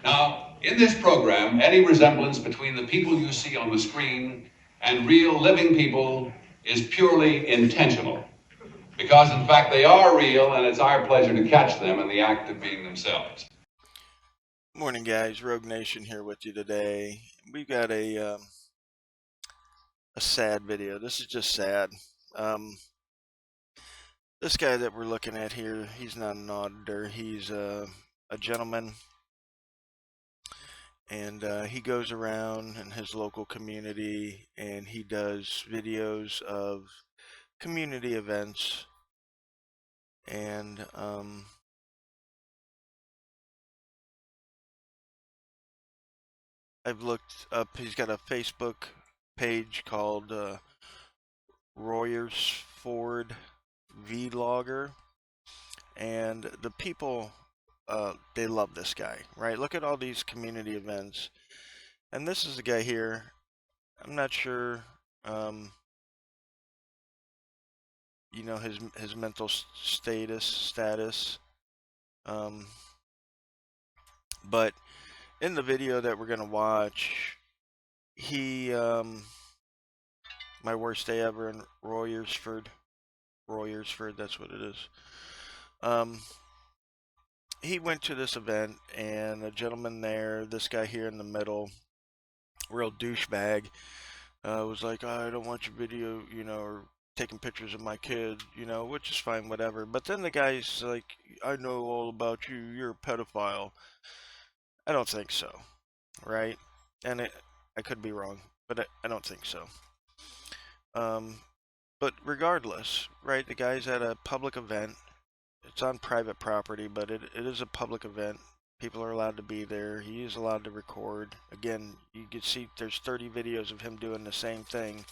Now, in this program, any resemblance between the people you see on the screen and real living people is purely intentional. Because, in fact, they are real, and it's our pleasure to catch them in the act of being themselves. Morning, guys. Rogue Nation here with you today. We've got a sad video. This is just sad. This guy that we're looking at here, he's not an auditor. He's a gentleman, and he goes around in his local community, and he does videos of community events, and I've looked up, he's got a Facebook page called Royersford Vlogger, and the people, they love this guy, right? Look at all these community events, and this is the guy here. I'm not sure, you know, his mental status, but in the video that we're gonna watch, he, my worst day ever in Royersford, that's what it is. He went to this event, and a gentleman there, this guy here in the middle, real douchebag, was like, oh, I don't want your video, you know, or taking pictures of my kid, you know, which is fine, whatever. But then the guy's like, I know all about you, you're a pedophile. I don't think so, right? And I could be wrong, but I don't think so. But regardless, right, the guy's at a public event. It's on private property, but it is a public event. People are allowed to be there. He is allowed to record. Again, you can see there's 30 videos of him doing the same thing.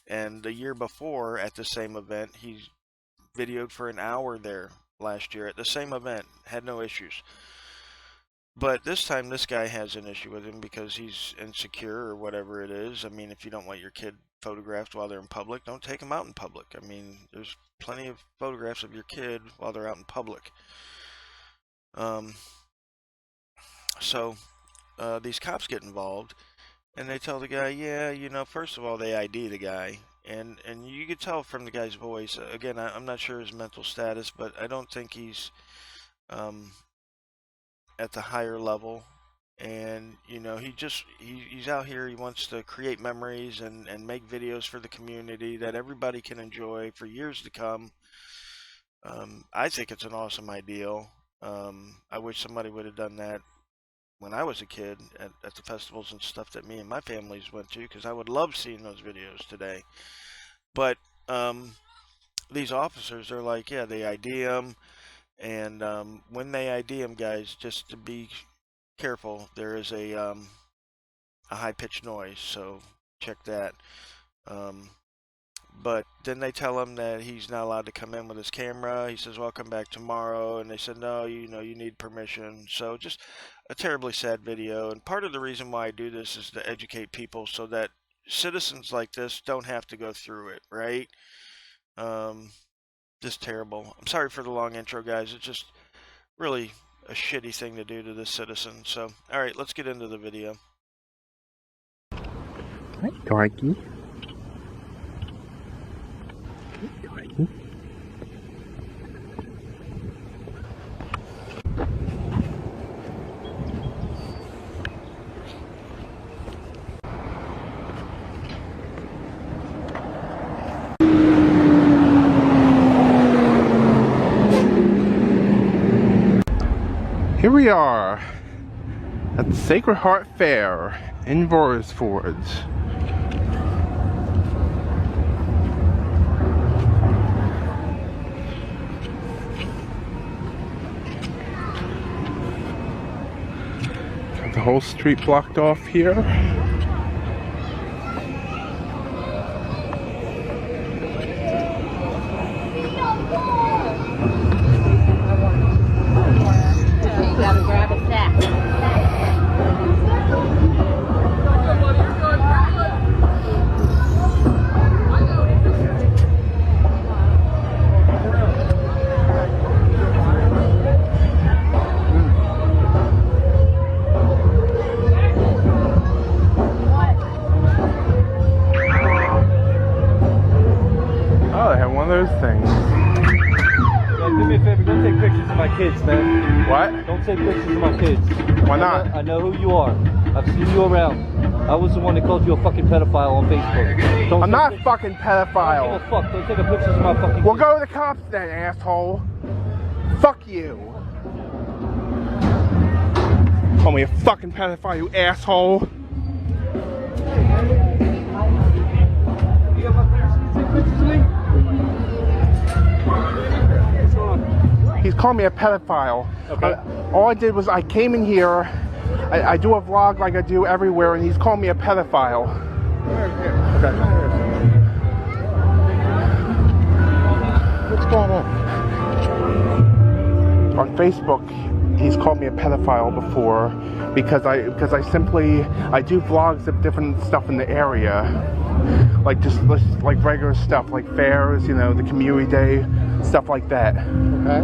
And the year before, at the same event, he videoed for an hour there last year at the same event. Had no issues. But this time, this guy has an issue with him because he's insecure or whatever it is. I mean, if you don't want your kid photographed while they're in public, don't take them out in public. I mean, there's plenty of photographs of your kid while they're out in public. So these cops get involved, and they tell the guy, yeah, you know, first of all, they ID the guy. And you can tell from the guy's voice, again, I'm not sure his mental status, but I don't think he's at the higher level. And, you know, he's out here, he wants to create memories and make videos for the community that everybody can enjoy for years to come. I think it's an awesome idea. I wish somebody would have done that when I was a kid at the festivals and stuff that me and my families went to, because I would love seeing those videos today. But these officers are like, yeah, they ID him. And when they ID him, guys, just to be careful, there is a high-pitched noise, so check that. But then they tell him that he's not allowed to come in with his camera. He says, well, I'll come back tomorrow. And they said, no, you know, you need permission. So just a terribly sad video. And part of the reason why I do this is to educate people so that citizens like this don't have to go through it, right? Just terrible. I'm sorry for the long intro, guys. It's just really a shitty thing to do to this citizen. So, all right, let's get into the video. Hi, Dorky. Hi, Dorky. Here we are at the Sacred Heart Fair in Royersford. Got the whole street blocked off here. Gotta grab a sack. kids, man. What? Don't take pictures of my kids. Why not? I know who you are. I've seen you around. I was the one that called you a fucking pedophile on Facebook. Don't I'm take not a pictures. fucking pedophile. I don't give a fuck. Don't take a picture of my fucking Well, kids. go to the cops then, asshole. Fuck you. Call me a fucking pedophile, you asshole. He's called me a pedophile. Okay. All I did was I came in here. I do a vlog like I do everywhere, and he's called me a pedophile. Okay. What's going on? On Facebook, he's called me a pedophile before because I do vlogs of different stuff in the area, like like regular stuff, like fairs, you know, the community day, stuff like that. Okay.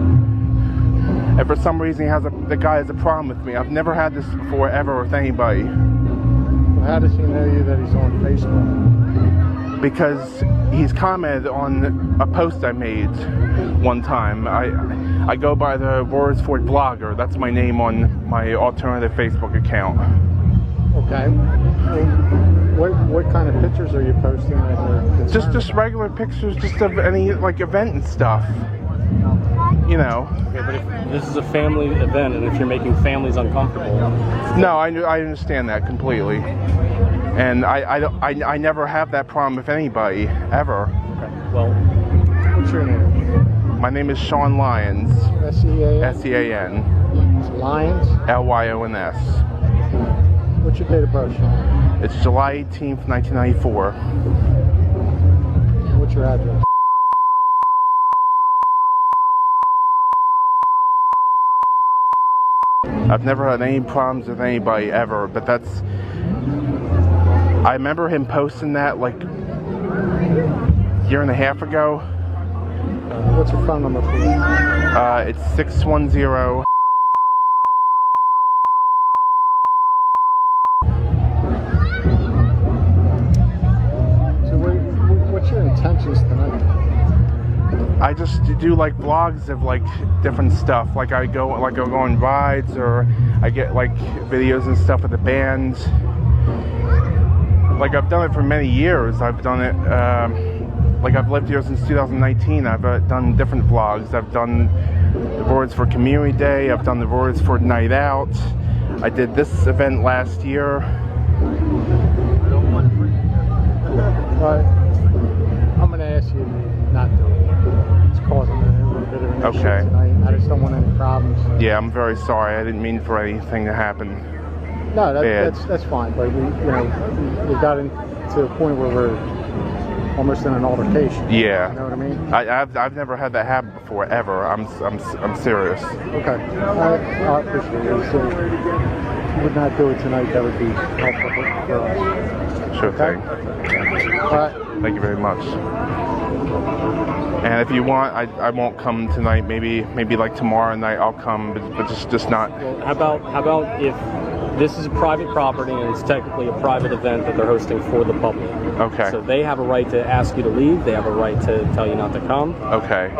And for some reason, the guy has a problem with me. I've never had this before ever with anybody. Well, how does he know you that he's on Facebook? Because he's commented on a post I made one time. I go by the Royersford blogger. That's my name on my alternative Facebook account. Okay. What kind of pictures are you posting that they're Just regular pictures, just of any like event and stuff. You know. Okay, but if this is a family event, and if you're making families uncomfortable. No, I understand that completely. And I never have that problem with anybody ever. Okay. Well, What's your name? My name is Sean Lyons. S-E-A-N? S-E-A-N. Lyons? L-Y-O-N-S. What's your date of birth, Sean? It's July 18th, 1994. What's your address? I've never had any problems with anybody ever, but that's... I remember him posting that like a year and a half ago. What's your phone number, please? It's 610... So what's your intentions tonight? I just do like vlogs of like different stuff. Like I go on rides, or I get like videos and stuff with the band. Like I've done it for many years. I've done it. Like I've lived here since 2019. I've done different vlogs. I've done the Royersford Community Day. I've done the Royersford Night Out. I did this event last year. I'm going to ask you not to do it. It's causing a little bit of an issue Okay. tonight. I just don't want any problems. Yeah, I'm very sorry. I didn't mean for anything to happen. No, Bad. that's fine. But we got into a point where we're almost in an altercation. Yeah. You know what I mean? I've never had that happen before ever. I'm serious. Okay. I appreciate it. So if you would not do it tonight, that would be helpful for us. Sure thing. All right. Thank you very much. And if you want, I won't come tonight. Maybe like tomorrow night I'll come, but just not. how about if this is a private property and it's technically a private event that they're hosting for the public? Okay. So they have a right to ask you to leave. They have a right to tell you not to come. Okay.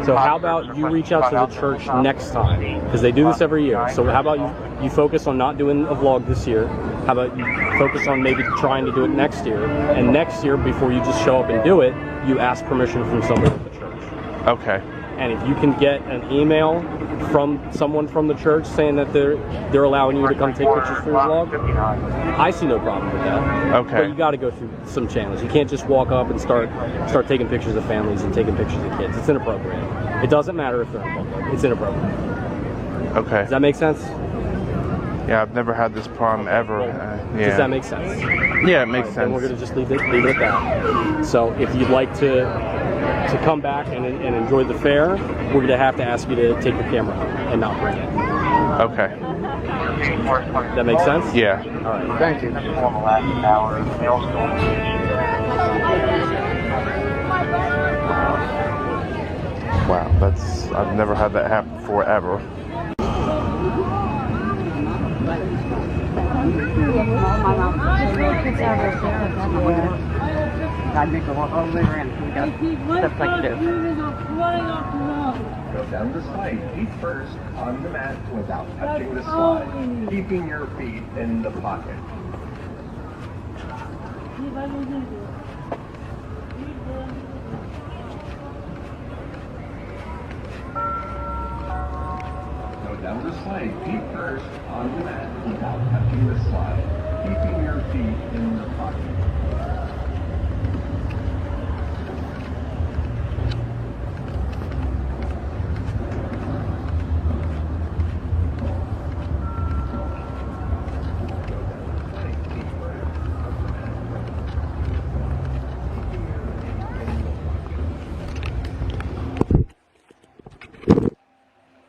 So how about you reach out to the church next time? Because they do this every year. So how about you focus on not doing a vlog this year? How about you focus on maybe trying to do it next year? And next year, before you just show up and do it, you ask permission from someone at the church. Okay. And if you can get an email from someone from the church saying that they're allowing you to come take pictures for your vlog, I see no problem with that. Okay. But you got to go through some channels. You can't just walk up and start taking pictures of families and taking pictures of kids. It's inappropriate. It doesn't matter if they're in public. It's inappropriate. Okay. Does that make sense? Yeah, I've never had this problem ever. Yeah. Does that make sense? Yeah, it makes sense. Then we're going to just leave it at that. So if you'd like to come back and enjoy the fair, we're going to have to ask you to take your camera and not bring it. Okay. That makes sense? Yeah. All right. Thank you. Wow, I've never had that happen before ever. My mom. God, make a walk all the way around. We got stuff like to do. Go down the slide feet first on the mat without touching the slide, keeping your feet in the pocket. Go down the slide feet first on the mat without touching the slide, keeping your feet in the pocket.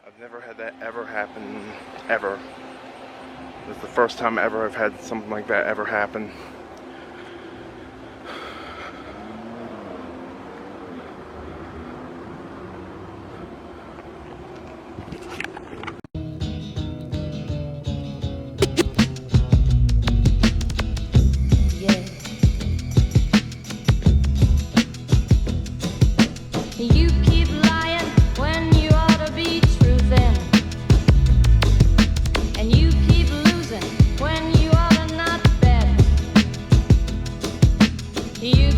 I've never had that ever happen, ever. This is the first time ever I've had something like that ever happen. You keep lying when you ought to be truthing, and you keep losing when you ought to not bet. You